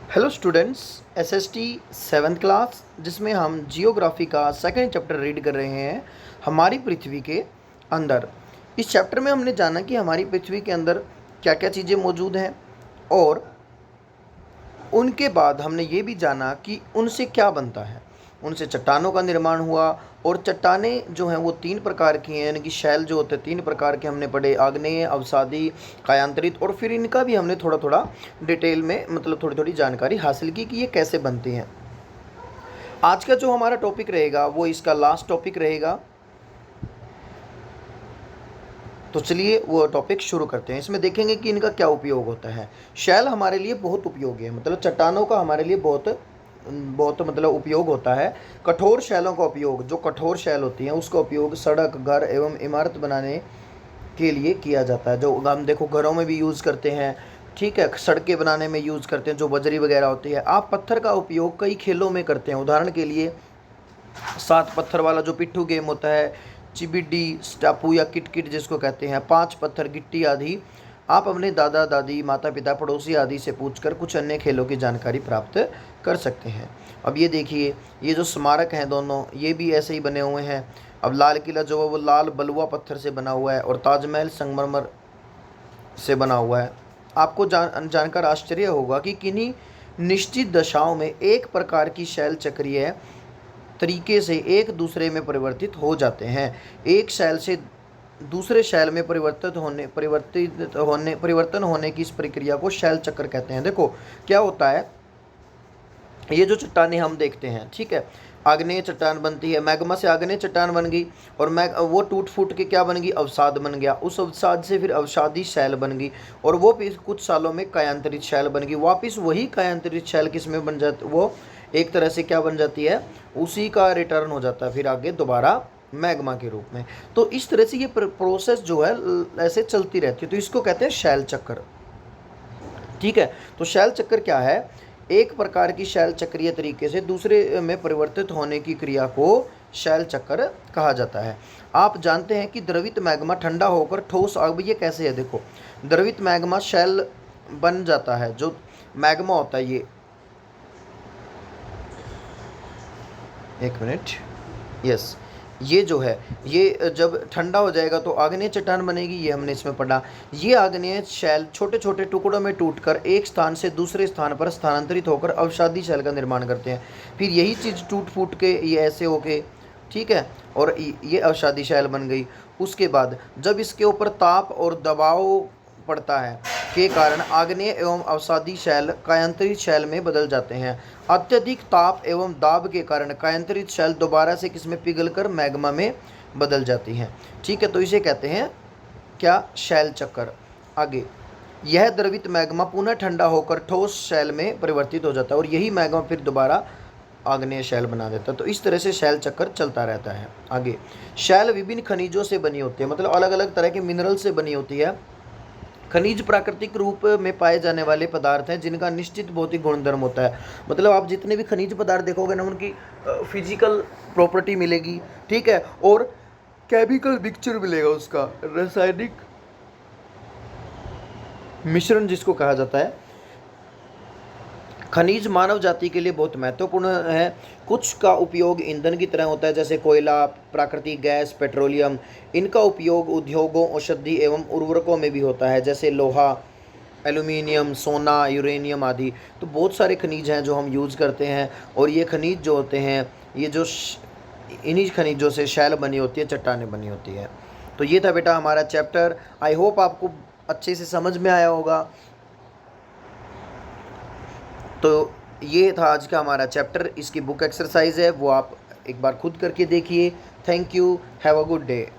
Hello students, SST 7th class जिसमें हम geography का सेकंड चैप्टर रीड कर रहे हैं हमारी पृथ्वी के अंदर। इस चैप्टर में हमने जाना कि हमारी पृथ्वी के अंदर क्या क्या चीज़ें मौजूद हैं और उनके बाद हमने ये भी जाना कि उनसे क्या बनता है। उनसे चट्टानों का निर्माण हुआ और चट्टानें जो हैं वो 3 प्रकार की हैं, यानी कि शैल जो होते हैं 3 प्रकार के हमने पढ़े, आग्नेय, अवसादी, कायांतरित। और फिर इनका भी हमने थोड़ा थोड़ा डिटेल में मतलब थोड़ी थोड़ी जानकारी हासिल की कि ये कैसे बनती हैं। आज का जो हमारा टॉपिक रहेगा वो इसका लास्ट टॉपिक रहेगा, तो चलिए वो टॉपिक शुरू करते हैं। इसमें देखेंगे कि इनका क्या उपयोग होता है। शैल हमारे लिए बहुत उपयोगी है, मतलब चट्टानों का हमारे लिए बहुत बहुत मतलब उपयोग होता है। कठोर शैलों का उपयोग, जो कठोर शैल होती हैं उसका उपयोग सड़क, घर एवं इमारत बनाने के लिए किया जाता है। जो हम देखो घरों में भी यूज़ करते हैं, ठीक है, सड़कें बनाने में यूज़ करते हैं, जो बजरी वगैरह होती है। आप पत्थर का उपयोग कई खेलों में करते हैं, उदाहरण के लिए 7 पत्थर वाला जो पिट्ठू गेम होता है, चिबिड्डी, स्टापू या किटकिट जिसको कहते हैं, 5 पत्थर, गिट्टी आदि। आप अपने दादा दादी, माता पिता, पड़ोसी आदि से पूछकर कुछ अन्य खेलों की जानकारी प्राप्त कर सकते हैं। अब ये देखिए, ये जो स्मारक हैं दोनों, ये भी ऐसे ही बने हुए हैं। अब लाल किला जो है वो लाल बलुआ पत्थर से बना हुआ है और ताजमहल संगमरमर से बना हुआ है। आपको जानकर आश्चर्य होगा कि किन्हीं निश्चित दशाओं में एक प्रकार की शैल चक्रीय तरीके से एक दूसरे में परिवर्तित हैं। एक शैल से दूसरे शैल में परिवर्तन होने की इस प्रक्रिया को शैल चक्र कहते हैं। देखो क्या होता है, ये जो चट्टानें हम देखते हैं, ठीक है, आग्नेय चट्टान बनती है, मैग्मा से आग्नेय चट्टान बन गई और वो टूट फूट के क्या बन गई, अवसाद बन गया। उस अवसाद से फिर अवसादी शैल बन गई और वो फिर कुछ सालों में कायांतरित शैल बन गई। वापस वही कायांतरित शैल किस में बन जाती, वो एक तरह से क्या बन जाती है, उसी का रिटर्न हो जाता है फिर आगे दोबारा मैग्मा के रूप में। तो इस तरह से ये प्रोसेस जो है ऐसे चलती रहती है, तो इसको कहते हैं शैल चक्र। ठीक है, तो शैल चक्र क्या है, एक प्रकार की शैल चक्रीय तरीके से दूसरे में परिवर्तित होने की क्रिया को शैल चक्र कहा जाता है। आप जानते हैं कि द्रवित मैग्मा ठंडा होकर ठोस, अब ये कैसे है, देखो द्रवित मैग्मा शैल बन जाता है। जो मैग्मा होता है ये, एक मिनट, यस, ये जो है ये जब ठंडा हो जाएगा तो आग्नेय चट्टान बनेगी, ये हमने इसमें पढ़ा। ये आग्नेय शैल छोटे छोटे टुकड़ों में टूटकर एक स्थान से दूसरे स्थान पर स्थानांतरित होकर अवसादी शैल का निर्माण करते हैं। फिर यही चीज़ टूट फूट के ये ऐसे होके, ठीक है, और ये अवसादी शैल बन गई। उसके बाद जब इसके ऊपर ताप और दबाव पड़ता है के कारण आग्नेय एवं अवसादी शैल कायांतरित शैल में बदल जाते हैं। अत्यधिक ताप एवं दाब के कारण कायांतरित शैल दोबारा से किसमें पिघलकर मैग्मा में बदल जाती हैं। ठीक है, तो इसे कहते हैं क्या, शैल चक्र। आगे, यह द्रवित मैग्मा पुनः ठंडा होकर ठोस शैल में परिवर्तित हो जाता है और यही मैग्मा फिर दोबारा आग्नेय शैल बना देता है। तो इस तरह से शैल चक्र चलता रहता है। आगे, शैल विभिन्न खनिजों से बनी होती है, मतलब अलग अलग तरह के मिनरल से बनी होती है। खनिज प्राकृतिक रूप में पाए जाने वाले पदार्थ हैं जिनका निश्चित भौतिक गुणधर्म होता है। मतलब आप जितने भी खनिज पदार्थ देखोगे ना, उनकी फिजिकल प्रॉपर्टी मिलेगी, ठीक है, और केमिकल मिक्सचर मिलेगा, उसका रासायनिक मिश्रण जिसको कहा जाता है। खनिज मानव जाति के लिए बहुत महत्वपूर्ण है। कुछ का उपयोग ईंधन की तरह होता है, जैसे कोयला, प्राकृतिक गैस, पेट्रोलियम। इनका उपयोग उद्योगों, औषधि एवं उर्वरकों में भी होता है, जैसे लोहा, एल्यूमिनियम, सोना, यूरेनियम आदि। तो बहुत सारे खनिज हैं जो हम यूज़ करते हैं और ये खनिज जो होते हैं, ये जो इन्हीं खनिजों से शैल बनी होती है, चट्टानें बनी होती है। तो ये था बेटा हमारा चैप्टर। आई होप आपको अच्छे से समझ में आया होगा। तो ये था आज का हमारा चैप्टर। इसकी बुक एक्सरसाइज है वो आप एक बार खुद करके देखिए। Thank you, have a good day.